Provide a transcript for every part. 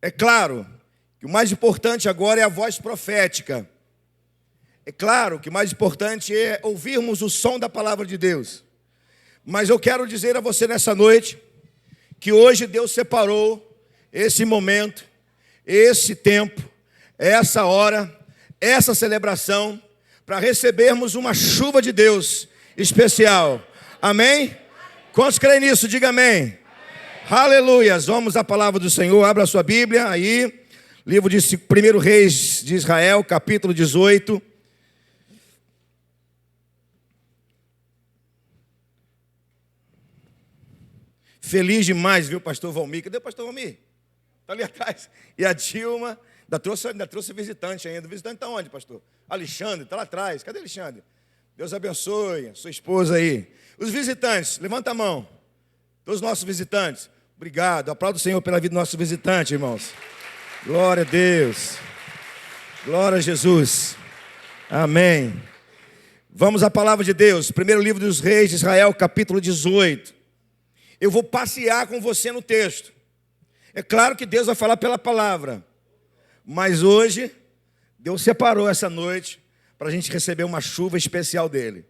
É claro que o mais importante agora é a voz profética. É claro que o mais importante é ouvirmos o som da palavra de Deus. Mas eu quero dizer a você nessa noite que hoje Deus separou esse momento, esse tempo, essa hora, essa celebração para recebermos uma chuva de Deus especial. Amém? Quantos creem nisso? Diga amém. Aleluias. Vamos à palavra do Senhor. Abra a sua Bíblia aí. Livro de 1 Reis de Israel, capítulo 18. Feliz demais, viu, pastor Valmir? Cadê o pastor Valmir? Está ali atrás. E a Dilma, ainda trouxe visitante ainda. O visitante está onde, pastor? Alexandre, está lá atrás. Cadê Alexandre? Deus abençoe a sua esposa aí. Os visitantes, levanta a mão. Todos os nossos visitantes. Obrigado. Aplauda o Senhor pela vida do nosso visitante, irmãos. Glória a Deus. Glória a Jesus. Amém. Vamos à palavra de Deus. Primeiro livro dos Reis de Israel, capítulo 18. Eu vou passear com você no texto. É claro que Deus vai falar pela palavra. Mas hoje, Deus separou essa noite para a gente receber uma chuva especial dele.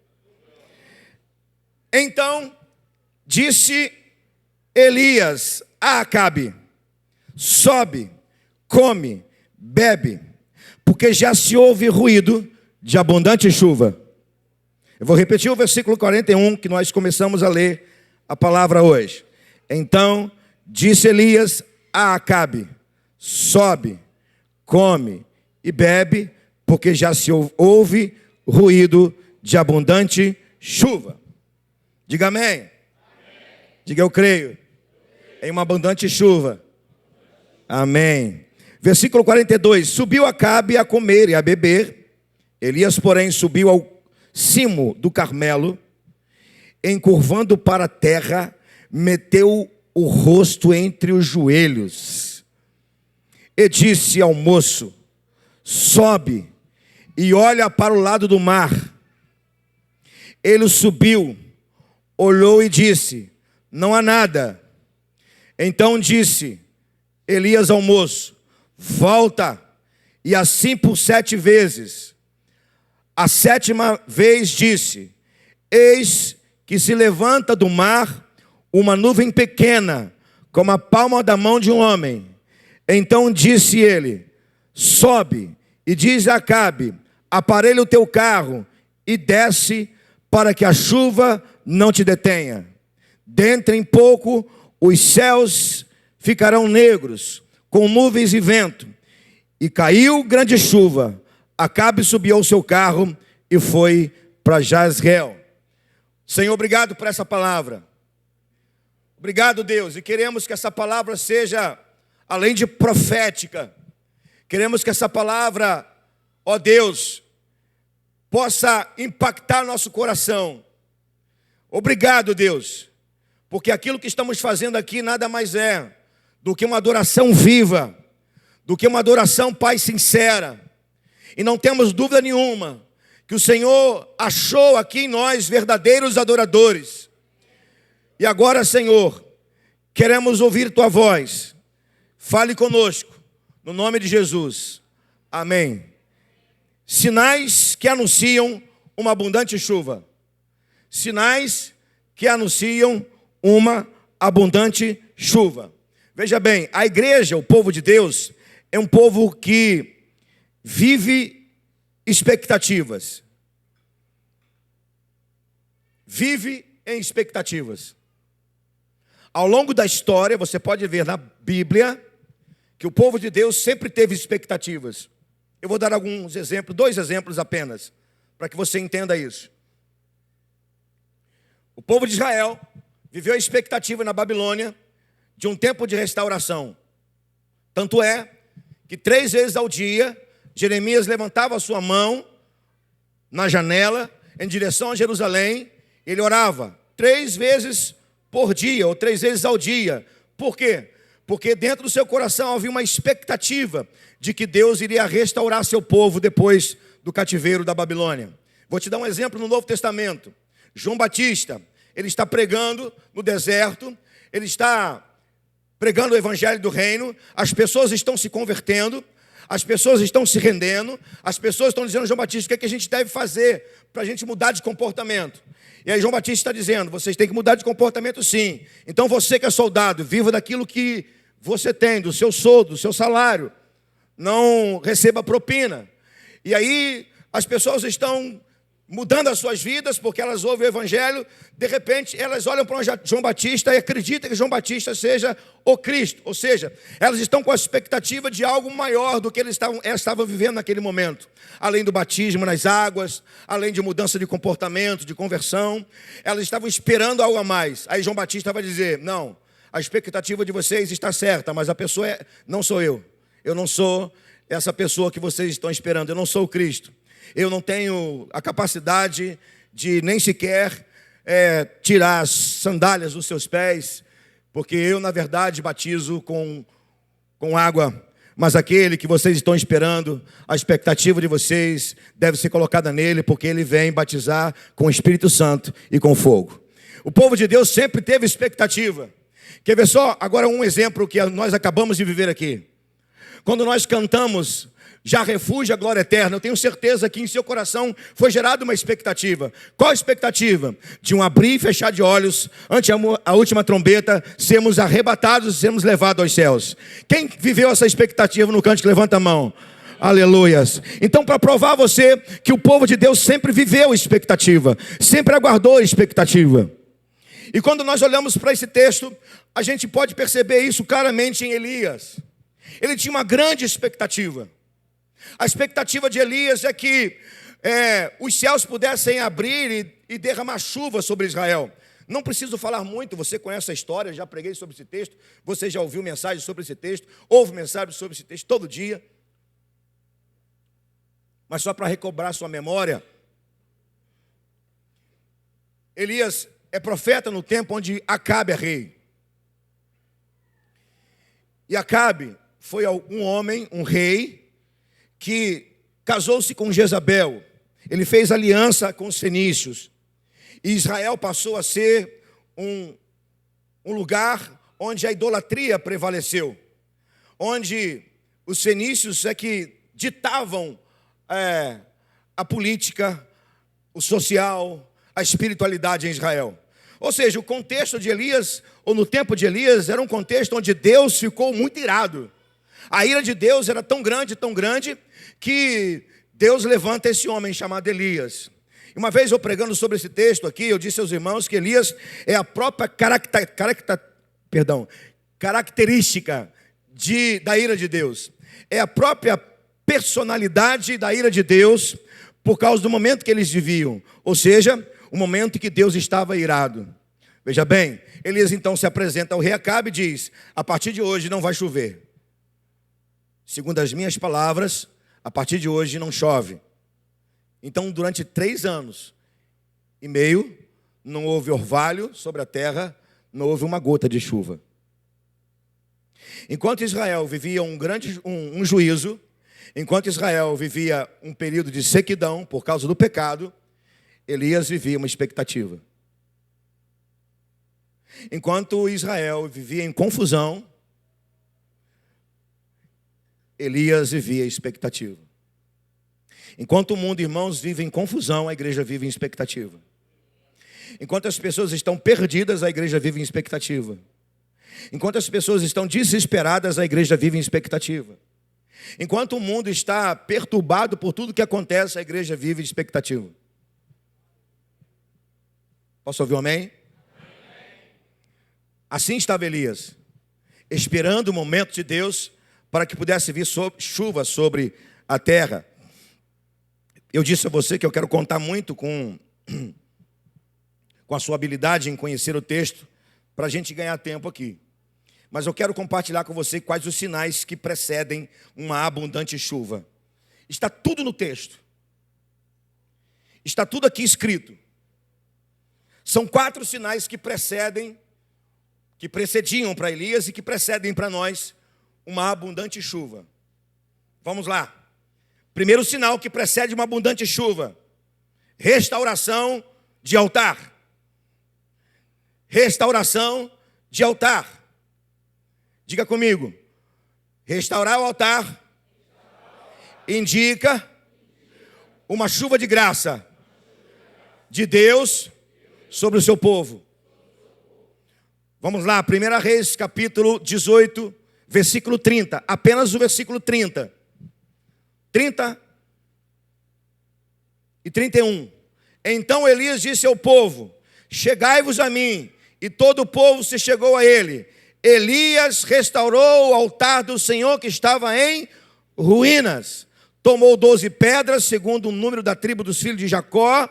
Então, disse Elias a Acabe: sobe, come, bebe, porque já se ouve ruído de abundante chuva. Eu vou repetir o versículo 41 que nós começamos a ler a palavra hoje. Então disse Elias a Acabe: sobe, come e bebe, porque já se ouve ruído de abundante chuva. Diga amém. Amém. Diga eu creio em uma abundante chuva. Amém. Versículo 42. Subiu Acabe a comer e a beber. Elias, porém, subiu ao cimo do Carmelo, encurvando para a terra, meteu o rosto entre os joelhos e disse ao moço: sobe e olha para o lado do mar. Ele subiu, olhou e disse: não há nada. Então disse Elias ao moço: volta, e assim por 7 vezes. A 7ª vez disse: eis que se levanta do mar uma nuvem pequena, como a palma da mão de um homem. Então disse ele: sobe e diz a Acabe: aparelha o teu carro e desce, para que a chuva não te detenha. Dentro em pouco os céus ficarão negros, com nuvens e vento. E caiu grande chuva. Acabe subiu ao seu carro e foi para Jezreel. Senhor, obrigado por essa palavra. Obrigado, Deus. E queremos que essa palavra seja, além de profética, queremos que essa palavra, ó Deus, possa impactar nosso coração. Obrigado, Deus, porque aquilo que estamos fazendo aqui nada mais é do que uma adoração viva, do que uma adoração, Pai, sincera. E não temos dúvida nenhuma que o Senhor achou aqui em nós verdadeiros adoradores. E agora, Senhor, queremos ouvir Tua voz. Fale conosco, no nome de Jesus. Amém. Sinais que anunciam uma abundante chuva. Sinais que anunciam uma abundante chuva. Veja bem, a igreja, o povo de Deus, é um povo que vive expectativas. Vive em expectativas. Ao longo da história, você pode ver na Bíblia que o povo de Deus sempre teve expectativas. Eu vou dar alguns exemplos, 2 exemplos apenas, para que você entenda isso. O povo de Israel viveu a expectativa na Babilônia de um tempo de restauração. Tanto é que 3 vezes ao dia, Jeremias levantava a sua mão na janela em direção a Jerusalém. Ele orava 3 vezes por dia, ou 3 vezes ao dia. Por quê? Porque dentro do seu coração havia uma expectativa de que Deus iria restaurar seu povo depois do cativeiro da Babilônia. Vou te dar um exemplo no Novo Testamento. João Batista, ele está pregando no deserto, ele está pregando o evangelho do reino, as pessoas estão se convertendo, as pessoas estão se rendendo, as pessoas estão dizendo: João Batista, o que a gente deve fazer para a gente mudar de comportamento? E aí João Batista está dizendo: vocês têm que mudar de comportamento sim. Então você que é soldado, viva daquilo que você tem, do seu soldo, do seu salário. Não receba propina. E aí as pessoas estão mudando as suas vidas, porque elas ouvem o evangelho. De repente elas olham para João Batista e acreditam que João Batista seja o Cristo. Ou seja, elas estão com a expectativa de algo maior do que elas estavam vivendo naquele momento. Além do batismo nas águas, além de mudança de comportamento, de conversão, elas estavam esperando algo a mais. Aí João Batista vai dizer: não, a expectativa de vocês está certa, mas a pessoa não sou eu. Eu não sou essa pessoa que vocês estão esperando. Eu não sou o Cristo. Eu não tenho a capacidade de nem sequer tirar as sandálias dos seus pés, porque eu, na verdade, batizo com água. Mas aquele que vocês estão esperando, a expectativa de vocês deve ser colocada nele, porque ele vem batizar com o Espírito Santo e com fogo. O povo de Deus sempre teve expectativa. Quer ver só? Agora um exemplo que nós acabamos de viver aqui. Quando nós cantamos Já Refúgio a Glória Eterna, eu tenho certeza que em seu coração foi gerada uma expectativa. Qual a expectativa? De um abrir e fechar de olhos, ante a última trombeta, sermos arrebatados e sermos levados aos céus. Quem viveu essa expectativa no cântico? Levanta a mão. Aleluias. Então, para provar a você que o povo de Deus sempre viveu expectativa, sempre aguardou expectativa. E quando nós olhamos para esse texto, a gente pode perceber isso claramente em Elias. Ele tinha uma grande expectativa. A expectativa de Elias é que os céus pudessem abrir e derramar chuva sobre Israel. Não preciso falar muito, você conhece a história, já preguei sobre esse texto, você já ouviu mensagem sobre esse texto, ouve mensagem sobre esse texto todo dia. Mas só para recobrar sua memória, Elias é profeta no tempo onde Acabe é rei. E Acabe foi um homem, um rei, que casou-se com Jezabel. Ele fez aliança com os fenícios. E Israel passou a ser um lugar onde a idolatria prevaleceu. Onde os fenícios é que ditavam a política, o social, a espiritualidade em Israel. Ou seja, o contexto de Elias, ou no tempo de Elias, era um contexto onde Deus ficou muito irado. A ira de Deus era tão grande, que Deus levanta esse homem chamado Elias. Uma vez eu pregando sobre esse texto aqui, eu disse aos irmãos que Elias é a própria característica da ira de Deus. É a própria personalidade da ira de Deus, por causa do momento que eles viviam. Ou seja, o momento em que Deus estava irado. Veja bem, Elias então se apresenta ao rei Acabe e diz: a partir de hoje não vai chover. Segundo as minhas palavras, a partir de hoje não chove. Então, durante 3 anos e meio, não houve orvalho sobre a terra, não houve uma gota de chuva. Enquanto Israel vivia um juízo, enquanto Israel vivia um período de sequidão por causa do pecado, Elias vivia uma expectativa. Enquanto Israel vivia em confusão, Elias vivia expectativa. Enquanto o mundo, irmãos, vive em confusão, a igreja vive em expectativa. Enquanto as pessoas estão perdidas, a igreja vive em expectativa. Enquanto as pessoas estão desesperadas, a igreja vive em expectativa. Enquanto o mundo está perturbado por tudo que acontece, a igreja vive em expectativa. Posso ouvir um amém? Assim estava Elias, esperando o momento de Deus para que pudesse vir chuva sobre a terra. Eu disse a você que eu quero contar muito com a sua habilidade em conhecer o texto, para a gente ganhar tempo aqui. Mas eu quero compartilhar com você quais os sinais que precedem uma abundante chuva. Está tudo no texto. Está tudo aqui escrito. São 4 sinais que precediam para Elias e que precedem para nós uma abundante chuva. Vamos lá. Primeiro sinal que precede uma abundante chuva: restauração de altar. Restauração de altar. Diga comigo. Restaurar o altar indica uma chuva de graça de Deus sobre o seu povo. Vamos lá, 1 Reis, capítulo 18, versículo 30. Apenas o versículo 30. 30 e 31. Então Elias disse ao povo: chegai-vos a mim. E todo o povo se chegou a ele. Elias restaurou o altar do Senhor que estava em ruínas. Tomou 12 pedras, segundo o número da tribo dos filhos de Jacó,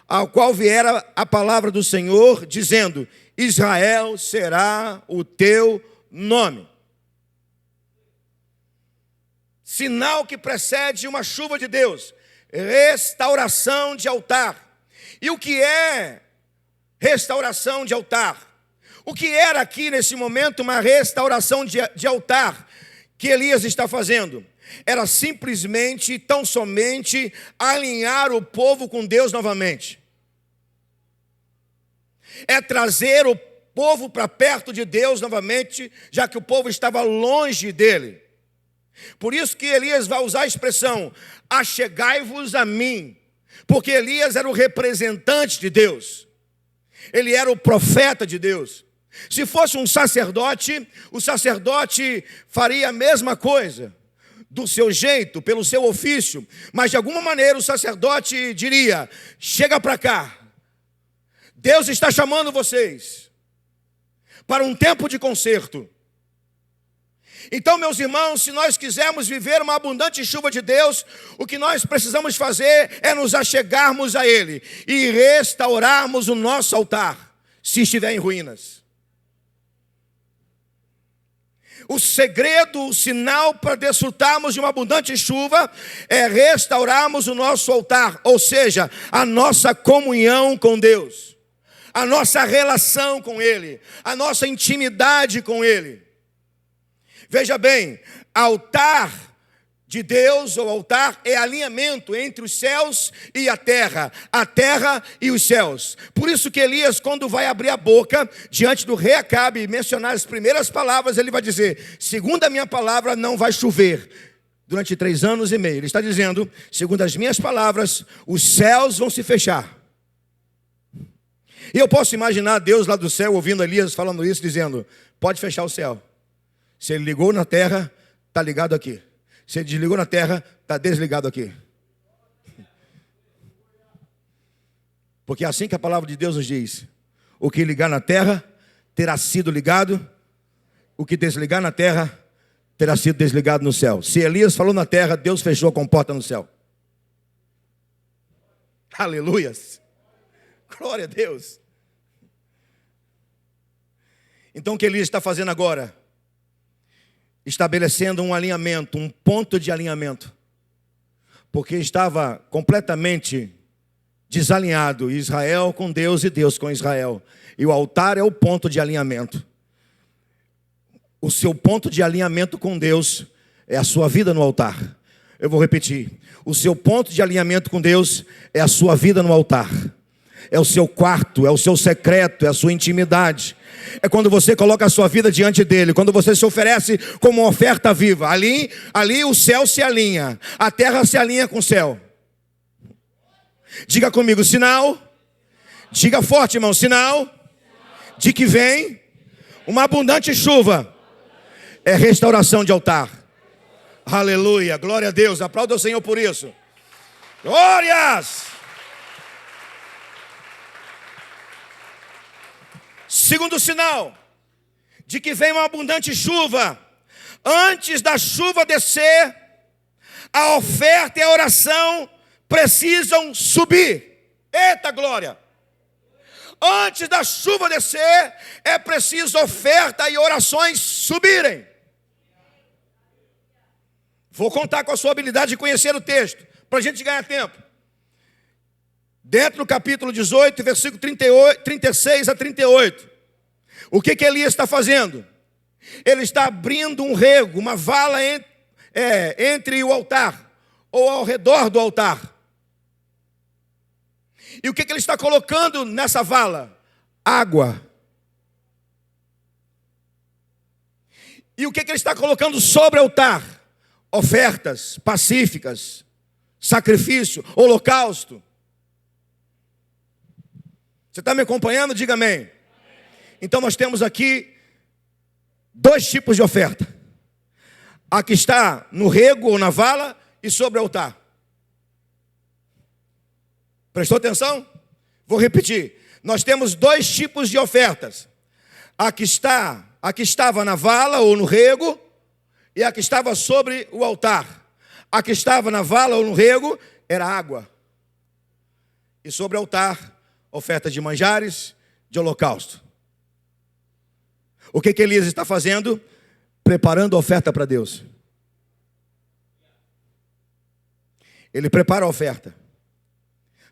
ao qual viera a palavra do Senhor, dizendo: Israel será o teu nome. Sinal que precede uma chuva de Deus. Restauração de altar. E o que é restauração de altar? O que era aqui nesse momento uma restauração de altar que Elias está fazendo? Era simplesmente, tão somente, alinhar o povo com Deus novamente. É trazer o povo para perto de Deus novamente, já que o povo estava longe dele. Por isso que Elias vai usar a expressão: achegai-vos a mim, porque Elias era o representante de Deus, ele era o profeta de Deus. Se fosse um sacerdote, o sacerdote faria a mesma coisa, do seu jeito, pelo seu ofício, mas de alguma maneira o sacerdote diria: chega para cá, Deus está chamando vocês para um tempo de conserto. Então, meus irmãos, se nós quisermos viver uma abundante chuva de Deus, o que nós precisamos fazer é nos achegarmos a Ele e restaurarmos o nosso altar, se estiver em ruínas. O segredo, o sinal para desfrutarmos de uma abundante chuva é restaurarmos o nosso altar, ou seja, a nossa comunhão com Deus, a nossa relação com Ele, a nossa intimidade com Ele. Veja bem, altar de Deus, ou altar, é alinhamento entre os céus e a terra e os céus. Por isso que Elias, quando vai abrir a boca diante do rei Acabe e mencionar as primeiras palavras, ele vai dizer: segundo a minha palavra não vai chover durante 3 anos e meio. Ele está dizendo: segundo as minhas palavras, os céus vão se fechar. E eu posso imaginar Deus lá do céu ouvindo Elias falando isso, dizendo: pode fechar o céu. Se ele ligou na terra, está ligado aqui. Se ele desligou na terra, está desligado aqui. Porque é assim que a palavra de Deus nos diz: o que ligar na terra terá sido ligado, o que desligar na terra terá sido desligado no céu. Se Elias falou na terra, Deus fechou a comporta no céu. Aleluias! Glória a Deus! Então o que Elias está fazendo agora? Estabelecendo um alinhamento, um ponto de alinhamento, porque estava completamente desalinhado, Israel com Deus e Deus com Israel, e o altar é o ponto de alinhamento. O seu ponto de alinhamento com Deus é a sua vida no altar. Eu vou repetir: o seu ponto de alinhamento com Deus é a sua vida no altar. É o seu quarto, é o seu secreto, é a sua intimidade. É quando você coloca a sua vida diante dele, quando você se oferece como uma oferta viva. Ali o céu se alinha, a terra se alinha com o céu. Diga comigo: sinal. Diga forte, irmão: sinal de que vem uma abundante chuva é restauração de altar. Aleluia, glória a Deus. Aplauda o Senhor por isso. Glórias! Segundo sinal de que vem uma abundante chuva: antes da chuva descer, a oferta e a oração precisam subir. Eita glória! Antes da chuva descer, é preciso oferta e orações subirem. Vou contar com a sua habilidade de conhecer o texto, para a gente ganhar tempo. Dentro do capítulo 18, versículo 36 a 38. O que Elias está fazendo? Ele está abrindo um rego, uma vala entre o altar, ou ao redor do altar. E o que ele está colocando nessa vala? Água. E o que ele está colocando sobre o altar? Ofertas pacíficas, sacrifício, holocausto. Você está me acompanhando? Diga amém. Então nós temos aqui 2 tipos de oferta. A que está no rego ou na vala e sobre o altar. Prestou atenção? Vou repetir. Nós temos 2 tipos de ofertas. A que estava na vala ou no rego e a que estava sobre o altar. A que estava na vala ou no rego era água. E sobre o altar, oferta de manjares, de holocausto. O que Elias está fazendo? Preparando a oferta para Deus. Ele prepara a oferta.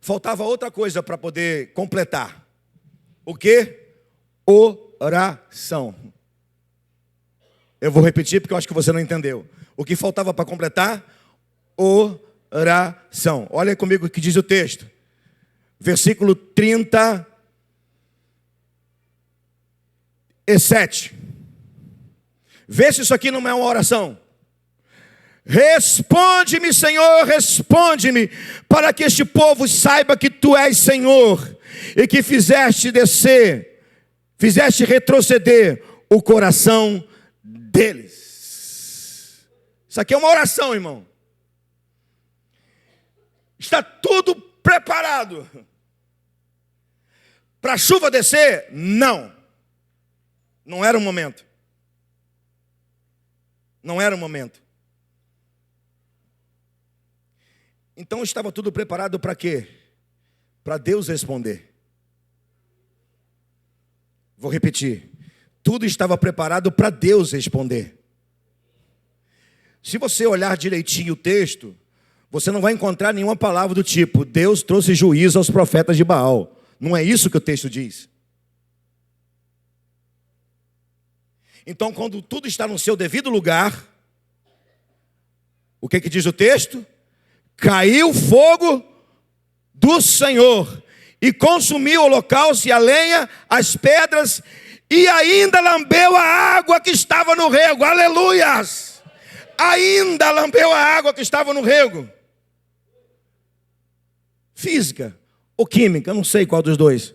Faltava outra coisa para poder completar. O quê? Oração. Eu vou repetir porque eu acho que você não entendeu. O que faltava para completar? Oração. Olha comigo o que diz o texto. Versículo 37. Vê se isso aqui não é uma oração. Responde-me, Senhor, responde-me, para que este povo saiba que Tu és Senhor, e que fizeste retroceder o coração deles. Isso aqui é uma oração, irmão. Está tudo preparado para a chuva descer? Não. Não era o momento. Não era o momento. Então estava tudo preparado para quê? Para Deus responder. Vou repetir. Tudo estava preparado para Deus responder. Se você olhar direitinho o texto, você não vai encontrar nenhuma palavra do tipo: Deus trouxe juízo aos profetas de Baal. Não é isso que o texto diz. Então, quando tudo está no seu devido lugar, o que diz o texto? Caiu fogo do Senhor e consumiu o holocausto e a lenha, as pedras, e ainda lambeu a água que estava no rego. Aleluias! Ainda lambeu a água que estava no rego. Física ou química, não sei qual dos dois.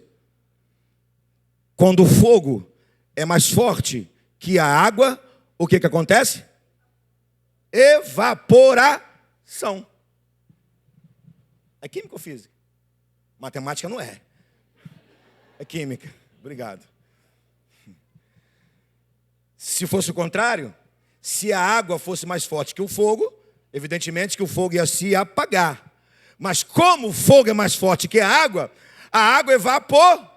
Quando o fogo é mais forte que a água, o que acontece? Evaporação. É química ou física? Matemática não é. É química. Obrigado. Se fosse o contrário, se a água fosse mais forte que o fogo, evidentemente que o fogo ia se apagar. Mas como o fogo é mais forte que a água evaporou.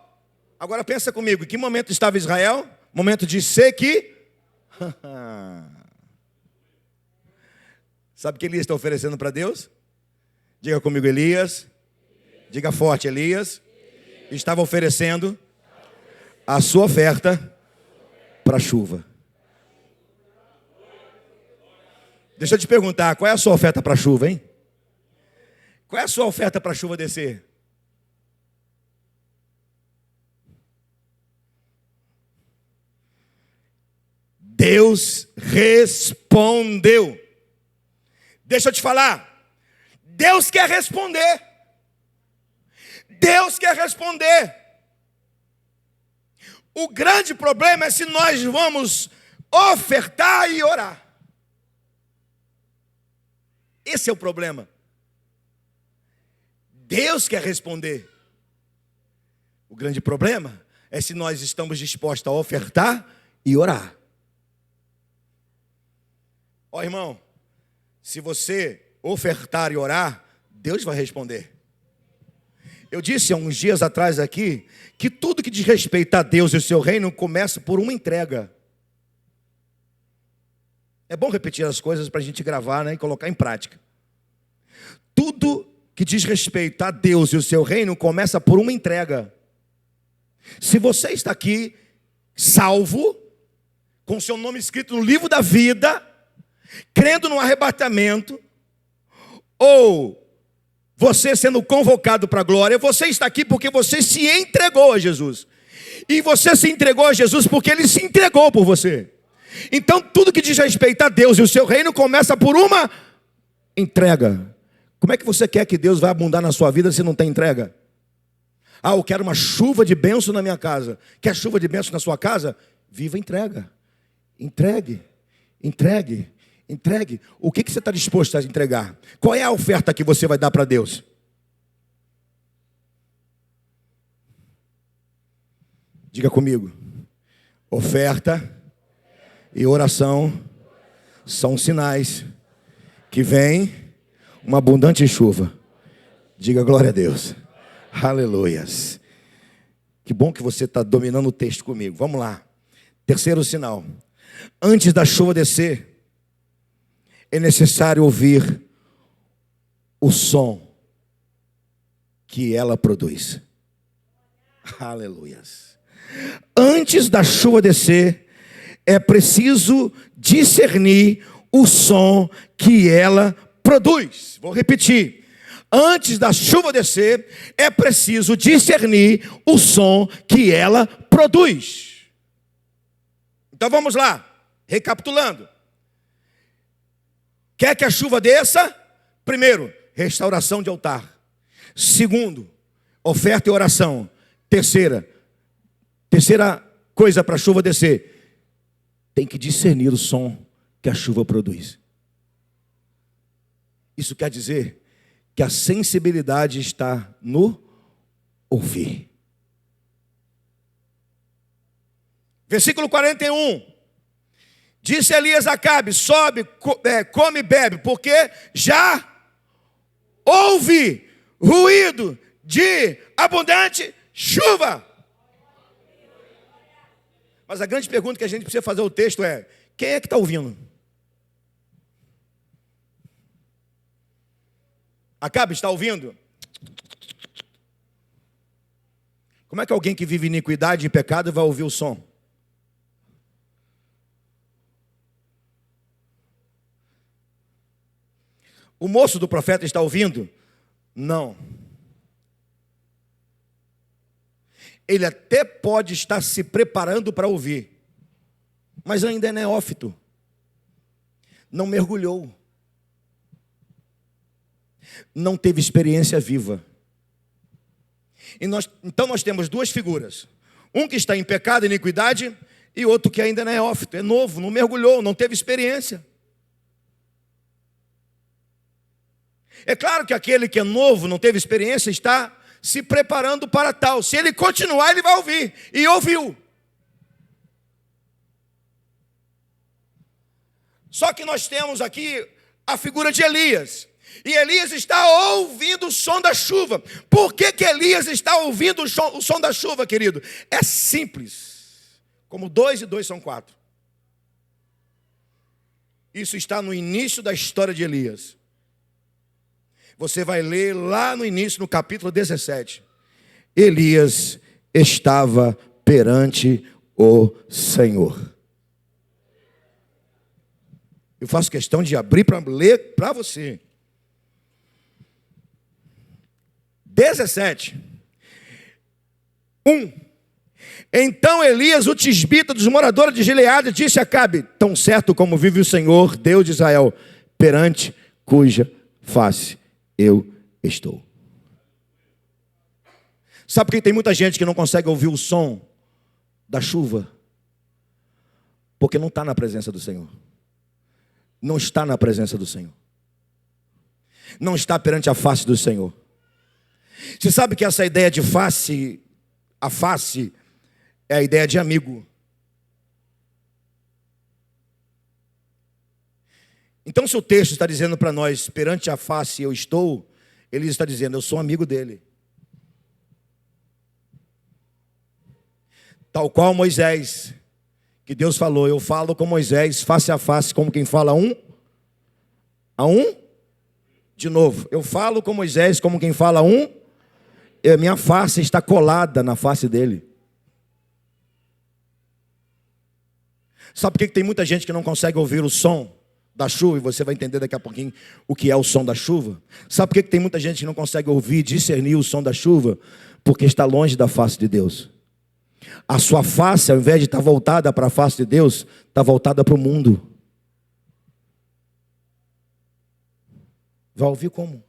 Agora pensa comigo, em que momento estava Israel? Momento de sequidão. Sabe o que Elias está oferecendo para Deus? Diga comigo, Elias. Diga forte, Elias estava oferecendo a sua oferta para a chuva. Deixa eu te perguntar, qual é a sua oferta para a chuva, hein? Qual é a sua oferta para a chuva descer? Deus respondeu. Deixa eu te falar. Deus quer responder. Deus quer responder. O grande problema é se nós vamos ofertar e orar. Esse é o problema. Deus quer responder. O grande problema é se nós estamos dispostos a ofertar e orar. Ó, irmão, se você ofertar e orar, Deus vai responder. Eu disse há uns dias atrás aqui que tudo que diz respeito a Deus e o seu reino começa por uma entrega. É bom repetir as coisas para a gente gravar, né, e colocar em prática. Tudo que diz respeito a Deus e o seu reino começa por uma entrega. Se você está aqui salvo, com seu nome escrito no livro da vida, crendo no arrebatamento, ou você sendo convocado para a glória, você está aqui porque você se entregou a Jesus. E você se entregou a Jesus porque Ele se entregou por você. Então tudo que diz respeito a Deus e o seu reino começa por uma entrega. Como é que você quer que Deus vai abundar na sua vida se não tem entrega? Ah, eu quero uma chuva de bênção na minha casa. Quer chuva de bênção na sua casa? Viva a entrega. Entregue, entregue, entregue. O que você está disposto a entregar? Qual é a oferta que você vai dar para Deus? Diga comigo. Oferta e oração são sinais que vem uma abundante chuva. Diga glória a Deus. Aleluias. Que bom que você está dominando o texto comigo. Vamos lá. Terceiro sinal. Antes da chuva descer, é necessário ouvir o som que ela produz. Aleluias. Antes da chuva descer, é preciso discernir o som que ela produz. Vou repetir. Antes da chuva descer, é preciso discernir o som que ela produz. Então vamos lá, recapitulando. Quer que a chuva desça? Primeiro, restauração de altar. Segundo, oferta e oração. Terceira coisa para a chuva descer, tem que discernir o som que a chuva produz. Isso quer dizer que a sensibilidade está no ouvir. Versículo 41. Disse Elias a Acabe: sobe, come e bebe, porque já houve ruído de abundante chuva. Mas a grande pergunta que a gente precisa fazer ao texto é: quem é que está ouvindo? Acabe está ouvindo? Como é que alguém que vive iniquidade e pecado vai ouvir o som? O moço do profeta está ouvindo? Não. Ele até pode estar se preparando para ouvir, mas ainda é neófito. Não mergulhou. Não teve experiência viva. Então nós temos duas figuras. Um que está em pecado e iniquidade, e outro que ainda é neófito, é novo, não mergulhou, não teve experiência. É claro que aquele que é novo, não teve experiência, está se preparando para tal. Se ele continuar, ele vai ouvir. E ouviu. Só que nós temos aqui a figura de Elias. E Elias está ouvindo o som da chuva. Por que Elias está ouvindo o som da chuva, querido? É simples. Como 2 e 2 são 4. Isso está no início da história de Elias. Você vai ler lá no início, no capítulo 17. Elias estava perante o Senhor. Eu faço questão de abrir para ler para você. 17. 1. Então Elias, o tisbita dos moradores de Gileade, disse a Acabe: tão certo como vive o Senhor, Deus de Israel, perante cuja face eu estou. Sabe por que tem muita gente que não consegue ouvir o som da chuva? Porque não está na presença do Senhor. Não está na presença do Senhor. Não está perante a face do Senhor. Você sabe que essa ideia de face, a face, é a ideia de amigo. Então, se o texto está dizendo para nós, perante a face eu estou, ele está dizendo, eu sou amigo dele. Tal qual Moisés, que Deus falou, eu falo com Moisés face a face, como quem fala a um. De novo, eu falo com Moisés como quem fala e a minha face está colada na face dele. Sabe por que tem muita gente que não consegue ouvir o som da chuva? E você vai entender daqui a pouquinho o que é o som da chuva. Sabe por que tem muita gente que não consegue ouvir, discernir o som da chuva? Porque está longe da face de Deus. A sua face, ao invés de estar voltada para a face de Deus, está voltada para o mundo. Vai ouvir como?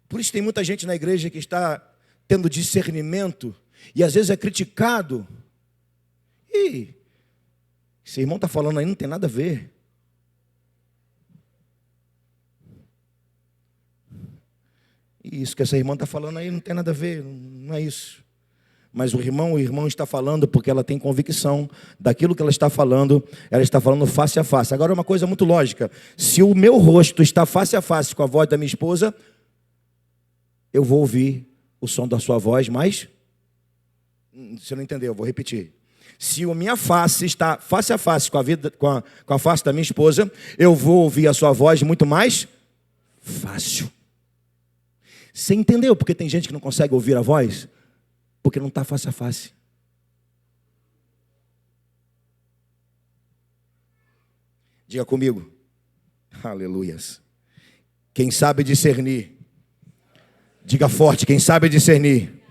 Por isso tem muita gente na igreja que está tendo discernimento e às vezes é criticado. E esse irmão está falando aí, não tem nada a ver. E isso que essa irmã está falando aí não tem nada a ver, não é isso. Mas o irmão está falando porque ela tem convicção daquilo que ela está falando face a face. Agora, uma coisa muito lógica: se o meu rosto está face a face com a voz da minha esposa, eu vou ouvir o som da sua voz, mas você não entendeu, eu vou repetir. Se a minha face está face a face com a face da minha esposa, eu vou ouvir a sua voz muito mais fácil. Você entendeu porque tem gente que não consegue ouvir a voz? Porque não está face a face. Diga comigo. Aleluias. Quem sabe discernir. Diga forte, quem sabe discernir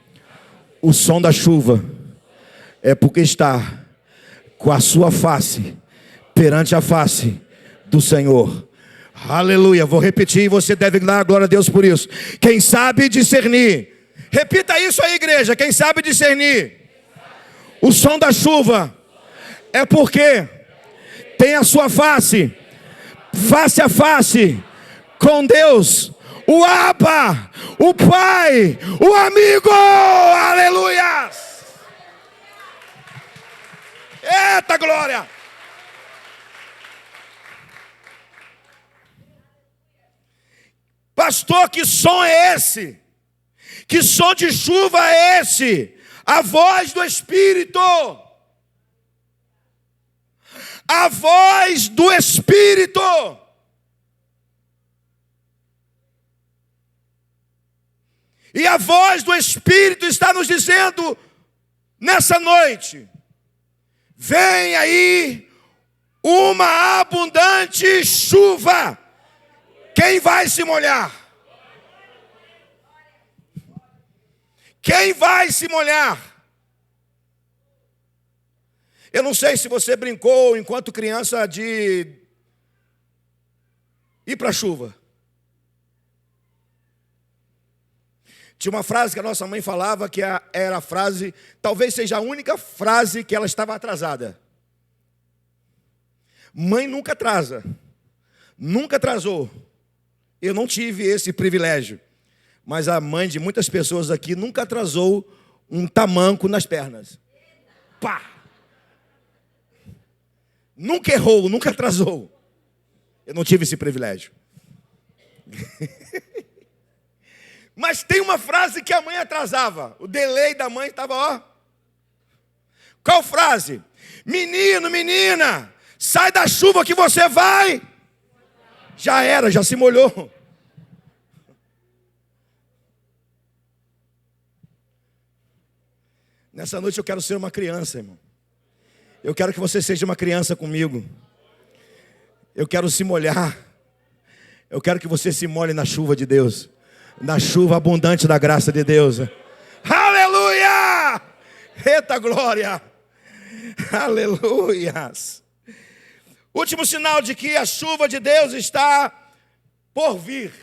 o som da chuva é porque está com a sua face perante a face do Senhor. Aleluia, vou repetir e você deve dar glória a Deus por isso. Quem sabe discernir, repita isso aí, igreja. Quem sabe discernir o som da chuva é porque tem a sua face a face com Deus, o Abba, o Pai, o amigo. Aleluia. Eita glória. Pastor, que som é esse? Que som de chuva é esse? A voz do Espírito. A voz do Espírito. E a voz do Espírito está nos dizendo nessa noite: vem aí uma abundante chuva. Quem vai se molhar? Quem vai se molhar? Eu não sei se você brincou enquanto criança de ir para a chuva. Tinha uma frase que a nossa mãe falava que era a frase, talvez seja a única frase que ela estava atrasada. Mãe nunca atrasa, nunca atrasou. Eu não tive esse privilégio, mas a mãe de muitas pessoas aqui nunca atrasou um tamanco nas pernas. Pá! Nunca errou, nunca atrasou. Eu não tive esse privilégio. Mas tem uma frase que a mãe atrasava. O delay da mãe estava, ó. Qual frase? Menino, menina, sai da chuva que você vai. Já era, já se molhou. Nessa noite eu quero ser uma criança, irmão. Eu quero que você seja uma criança comigo. Eu quero se molhar. Eu quero que você se molhe na chuva de Deus. Na chuva abundante da graça de Deus. Aleluia! Eita glória! Aleluias! Último sinal de que a chuva de Deus está por vir.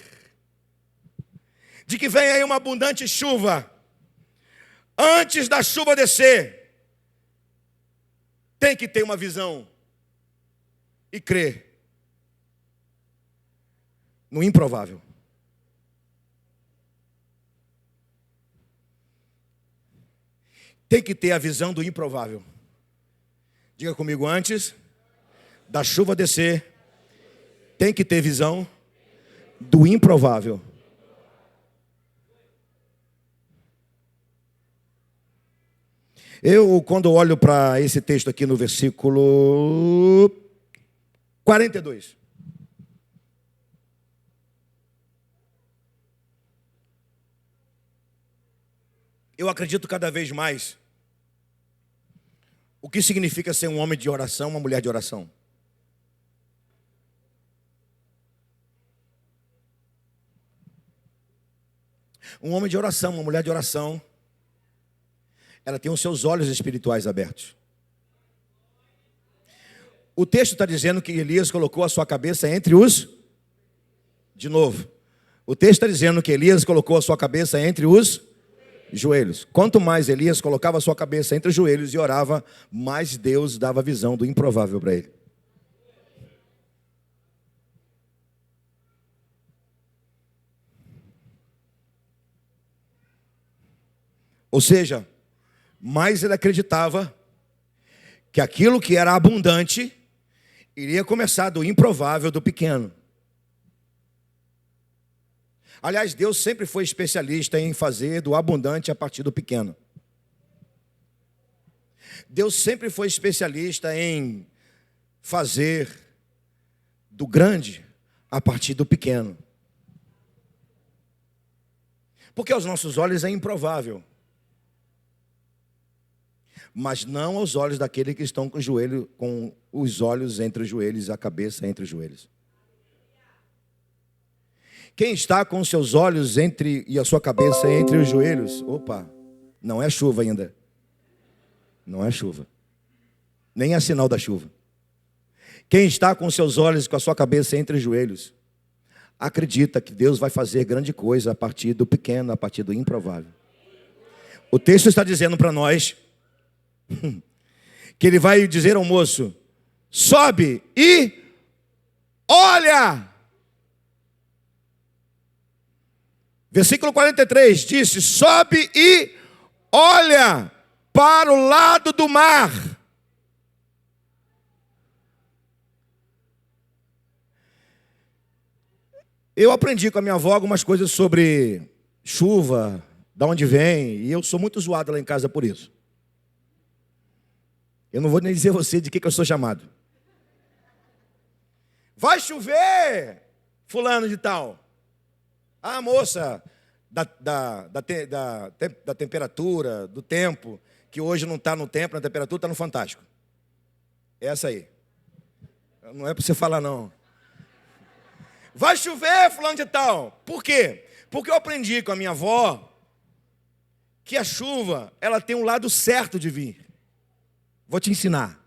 De que vem aí uma abundante chuva. Antes da chuva descer, tem que ter uma visão e crer no improvável. Tem que ter a visão do improvável. Diga comigo, antes da chuva descer, tem que ter visão do improvável. Eu, quando olho para esse texto aqui no versículo 42, eu acredito cada vez mais o que significa ser um homem de oração, uma mulher de oração. Um homem de oração, uma mulher de oração, ela tem os seus olhos espirituais abertos. O texto está dizendo que Elias colocou a sua cabeça entre os... De novo. O texto está dizendo que Elias colocou a sua cabeça entre os joelhos. Quanto mais Elias colocava a sua cabeça entre os joelhos e orava, mais Deus dava a visão do improvável para ele. Ou seja, mais ele acreditava que aquilo que era abundante iria começar do improvável, do pequeno. Aliás, Deus sempre foi especialista em fazer do abundante a partir do pequeno. Deus sempre foi especialista em fazer do grande a partir do pequeno. Porque aos nossos olhos é improvável. Mas não aos olhos daquele que estão com os olhos entre os joelhos, a cabeça entre os joelhos. Quem está com os seus olhos e a sua cabeça entre os joelhos, opa, não é chuva ainda. Não é chuva. Nem é sinal da chuva. Quem está com os seus olhos e com a sua cabeça entre os joelhos, acredita que Deus vai fazer grande coisa a partir do pequeno, a partir do improvável. O texto está dizendo para nós que ele vai dizer ao moço: sobe e olha. Versículo 43 disse: sobe e olha para o lado do mar. Eu aprendi com a minha avó algumas coisas sobre chuva, de onde vem, e eu sou muito zoado lá em casa por isso. Eu não vou nem dizer a você de que eu sou chamado. Vai chover, fulano de tal. Ah, moça, da temperatura, do tempo, que hoje não está no tempo, na temperatura, está no Fantástico. Essa aí. Não é para você falar, não. Vai chover, fulano de tal. Por quê? Porque eu aprendi com a minha avó que a chuva, ela tem um lado certo de vir. Vou te ensinar.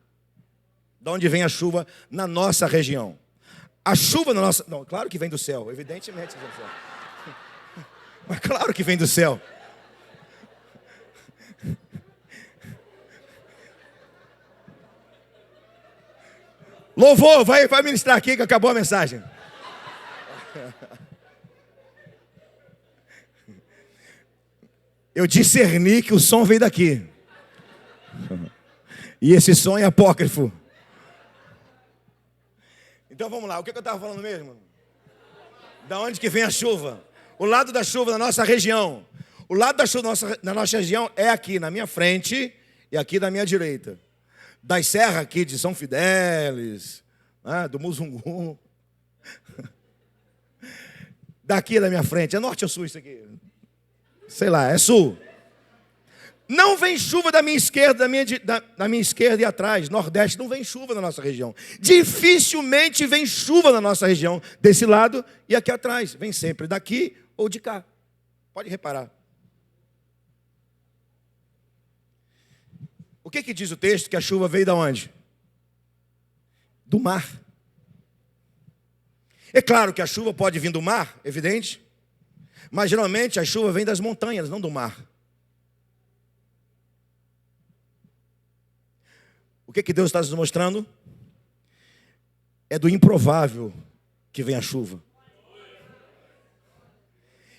De onde vem a chuva na nossa região. A chuva na nossa... Não, claro que vem do céu, evidentemente vem do céu. Mas claro que vem do céu. Louvor, vai ministrar aqui que acabou a mensagem. Eu discerni que o som veio daqui. E esse som é apócrifo. Então vamos lá, o que eu estava falando mesmo? Da onde que vem a chuva? O lado da chuva na nossa região. O lado da chuva na nossa região é aqui na minha frente e aqui na minha direita. Das serras aqui de São Fidélis, do Muzungu. Daqui da minha frente. É norte ou sul isso aqui? Sei lá, é sul. Não vem chuva da minha esquerda, da minha esquerda e atrás. Nordeste não vem chuva na nossa região. Dificilmente vem chuva na nossa região. Desse lado e aqui atrás. Vem sempre daqui ou de cá. Pode reparar. O que diz o texto? Que a chuva veio de onde? Do mar. É claro que a chuva pode vir do mar, evidente. Mas geralmente a chuva vem das montanhas, não do mar. O que Deus está nos mostrando? É do improvável que vem a chuva.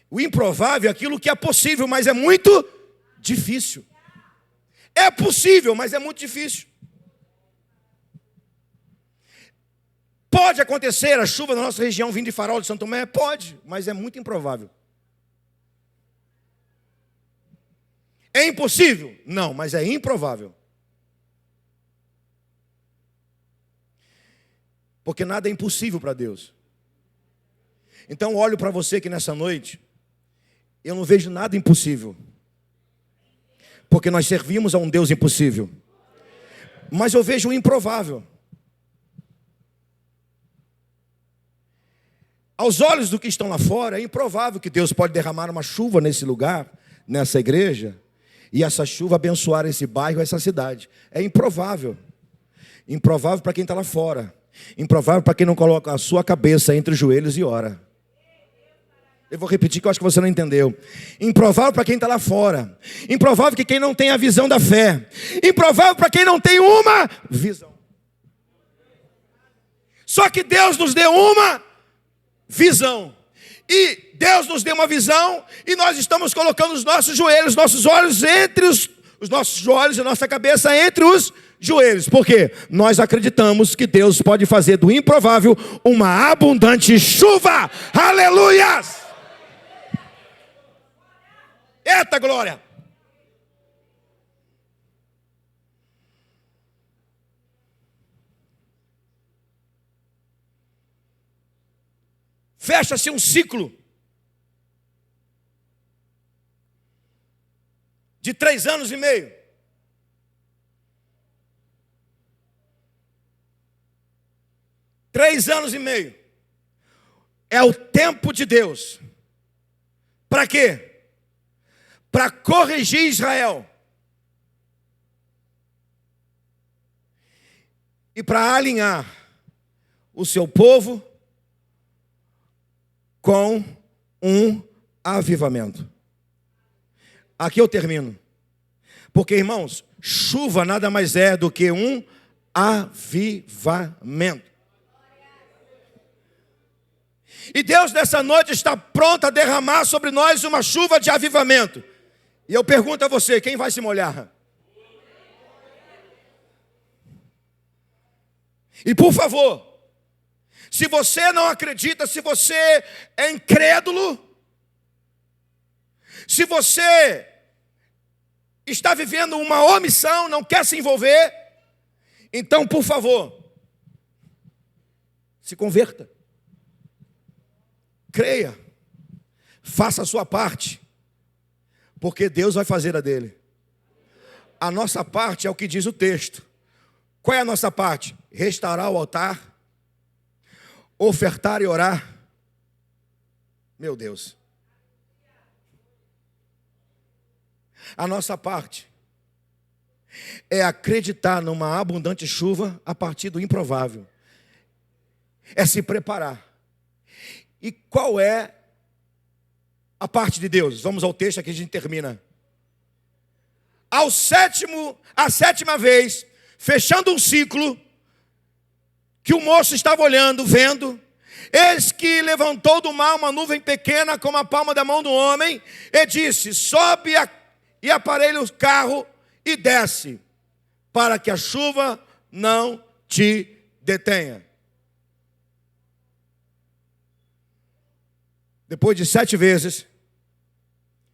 O improvável é aquilo que é possível, mas é muito difícil. É possível, mas é muito difícil. Pode acontecer a chuva na nossa região vindo de Farol de Santo Tomé? Pode, mas é muito improvável. É impossível? Não, mas é improvável. Porque nada é impossível para Deus. Então olho para você que nessa noite, eu não vejo nada impossível. Porque nós servimos a um Deus impossível. Mas eu vejo o improvável. Aos olhos do que estão lá fora, é improvável que Deus pode derramar uma chuva nesse lugar, nessa igreja, e essa chuva abençoar esse bairro, essa cidade. É improvável. Improvável para quem está lá fora. Improvável para quem não coloca a sua cabeça entre os joelhos e ora. Eu vou repetir que eu acho que você não entendeu. Improvável para quem está lá fora. Improvável que quem não tem a visão da fé. Improvável para quem não tem uma visão. Só que Deus nos deu uma visão. E Deus nos deu uma visão e nós estamos colocando os nossos joelhos, nossos olhos entre os nossos olhos e nossa cabeça entre os joelhos. Por quê? Nós acreditamos que Deus pode fazer do improvável uma abundante chuva. Aleluias! Eita glória! Fecha-se um ciclo de 3 anos e meio. Três anos e meio. É o tempo de Deus. Para quê? Para corrigir Israel. E para alinhar o seu povo com um avivamento. Aqui eu termino. Porque, irmãos, chuva nada mais é do que um avivamento. E Deus nessa noite está pronto a derramar sobre nós uma chuva de avivamento. E eu pergunto a você, quem vai se molhar? E por favor, se você não acredita, se você é incrédulo, se você está vivendo uma omissão, não quer se envolver, então, por favor, se converta. Creia. Faça a sua parte. Porque Deus vai fazer a dele. A nossa parte é o que diz o texto. Qual é a nossa parte? Restaurar o altar, ofertar e orar. Meu Deus. A nossa parte é acreditar numa abundante chuva a partir do improvável. É se preparar. E qual é a parte de Deus? Vamos ao texto aqui, a gente termina. A sétima vez, fechando um ciclo, que o moço estava olhando, vendo, eis que levantou do mar uma nuvem pequena como a palma da mão do homem, e disse, sobe e aparelha o carro e desce, para que a chuva não te detenha. Depois de 7 vezes,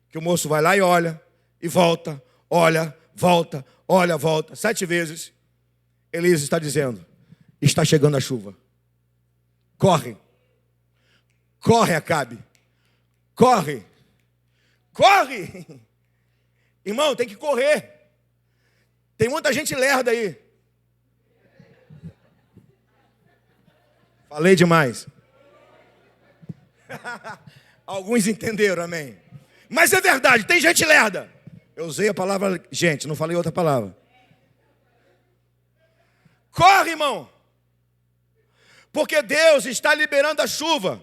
que o moço vai lá e olha, e volta, olha, volta, olha, volta. 7 vezes, Elias está dizendo, está chegando a chuva. Corre. Corre, Acabe. Corre. Corre. Irmão, tem que correr. Tem muita gente lerda aí. Falei demais. Alguns entenderam, amém. Mas é verdade, tem gente lerda. Eu usei a palavra gente, não falei outra palavra. Corre, irmão. Porque Deus está liberando a chuva.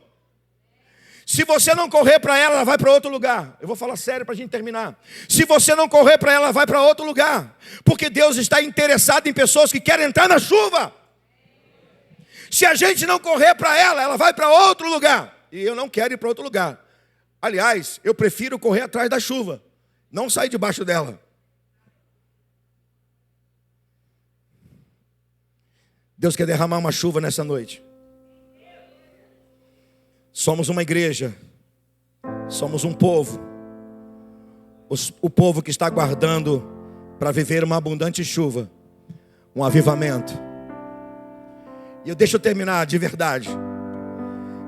Se você não correr para ela, ela vai para outro lugar. Eu vou falar sério para a gente terminar. Se você não correr para ela, ela vai para outro lugar. Porque Deus está interessado em pessoas que querem entrar na chuva. Se a gente não correr para ela, ela vai para outro lugar. E eu não quero ir para outro lugar. Aliás, eu prefiro correr atrás da chuva, não sair debaixo dela. Deus quer derramar uma chuva nessa noite. Somos uma igreja, somos um povo, o povo que está aguardando para viver uma abundante chuva, um avivamento. E deixa eu terminar de verdade,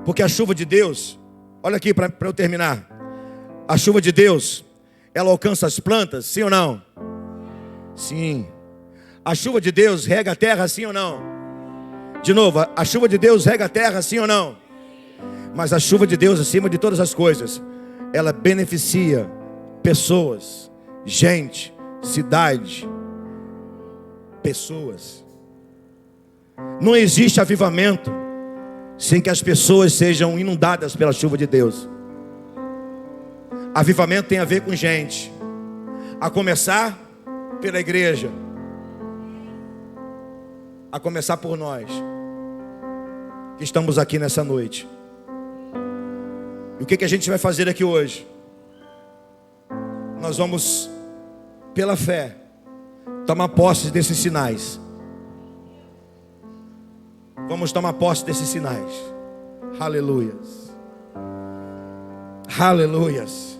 porque a chuva de Deus, olha aqui para eu terminar, a chuva de Deus, ela alcança as plantas, sim ou não? Sim. A chuva de Deus rega a terra, sim ou não? De novo, a chuva de Deus rega a terra, sim ou não? Mas a chuva de Deus, acima de todas as coisas, ela beneficia pessoas, gente, cidade, pessoas. Não existe avivamento sem que as pessoas sejam inundadas pela chuva de Deus. Avivamento tem a ver com gente, a começar pela igreja, a começar por nós que estamos aqui nessa noite. E o que a gente vai fazer aqui hoje? Nós vamos, pela fé, tomar posse desses sinais. Vamos tomar posse desses sinais. Aleluias. Aleluias.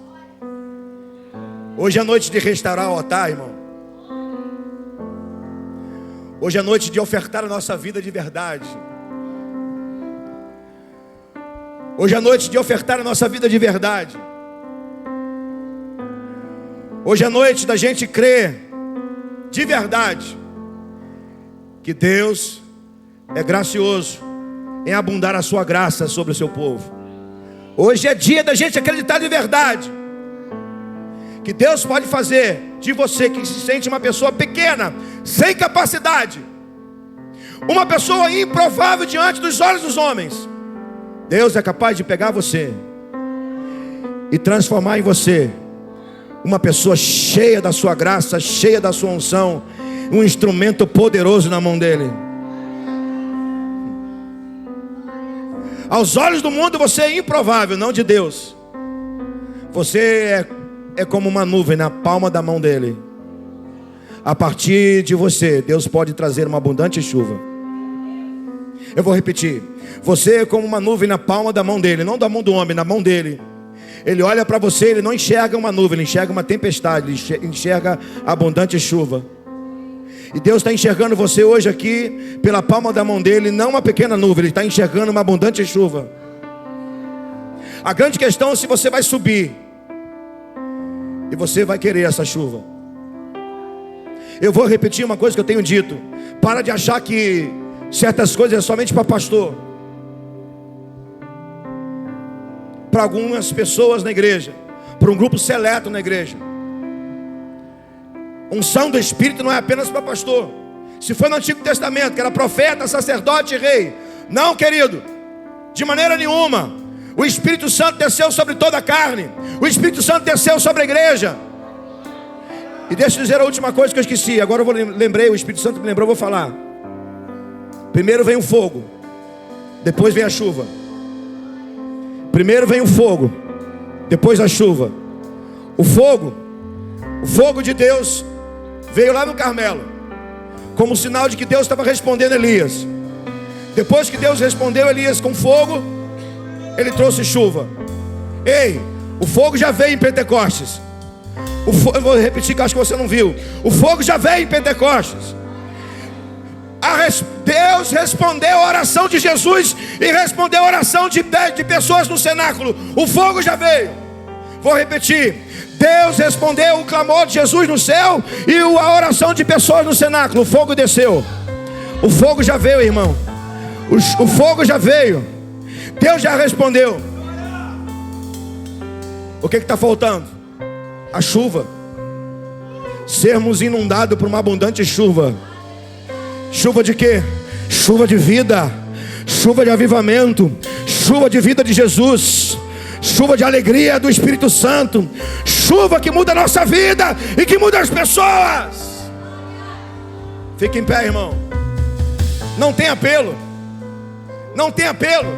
Hoje é noite de restaurar o altar, irmão. Hoje é noite de ofertar a nossa vida de verdade. Hoje é noite de ofertar a nossa vida de verdade. Hoje é noite da gente crer de verdade que Deus é gracioso em abundar a sua graça sobre o seu povo. Hoje é dia da gente acreditar de verdade que Deus pode fazer de você, que se sente uma pessoa pequena, sem capacidade, uma pessoa improvável diante dos olhos dos homens. Deus é capaz de pegar você e transformar em você uma pessoa cheia da sua graça, cheia da sua unção, um instrumento poderoso na mão dele. Aos olhos do mundo você é improvável, não de Deus. Você é como uma nuvem na palma da mão dele. A partir de você, Deus pode trazer uma abundante chuva. Eu vou repetir. Você é como uma nuvem na palma da mão dele, não da mão do homem, na mão dele. Ele olha para você, ele não enxerga uma nuvem, ele enxerga uma tempestade, ele enxerga abundante chuva. E Deus está enxergando você hoje aqui pela palma da mão dele, não uma pequena nuvem, ele está enxergando uma abundante chuva. A grande questão é se você vai subir e você vai querer essa chuva. Eu vou repetir uma coisa que eu tenho dito. Para de achar que certas coisas é somente para pastor, para algumas pessoas na igreja, para um grupo seleto na igreja. Unção do Espírito não é apenas para pastor. Se foi no Antigo Testamento, que era profeta, sacerdote e rei. Não, querido, de maneira nenhuma. O Espírito Santo desceu sobre toda a carne. O Espírito Santo desceu sobre a igreja. E deixa eu dizer a última coisa que eu esqueci. Agora eu lembrei, o Espírito Santo me lembrou, eu vou falar. Primeiro vem o fogo, depois vem a chuva. Primeiro vem o fogo, depois a chuva. O fogo de Deus veio lá no Carmelo, como sinal de que Deus estava respondendo Elias. Depois que Deus respondeu Elias com fogo, ele trouxe chuva. Ei, o fogo já veio em Pentecostes. Eu vou repetir que acho que você não viu. O fogo já veio em Pentecostes. Deus respondeu a oração de Jesus e respondeu a oração de pessoas no cenáculo. O fogo já veio. Vou repetir. Deus respondeu o clamor de Jesus no céu e a oração de pessoas no cenáculo. O fogo desceu. O fogo já veio, irmão. O fogo já veio. Deus já respondeu. O que está faltando? A chuva. Sermos inundados por uma abundante chuva. Chuva de quê? Chuva de vida, chuva de avivamento, chuva de vida de Jesus, chuva de alegria do Espírito Santo, chuva que muda a nossa vida e que muda as pessoas. Fique em pé, irmão. Não tem apelo. Não tem apelo.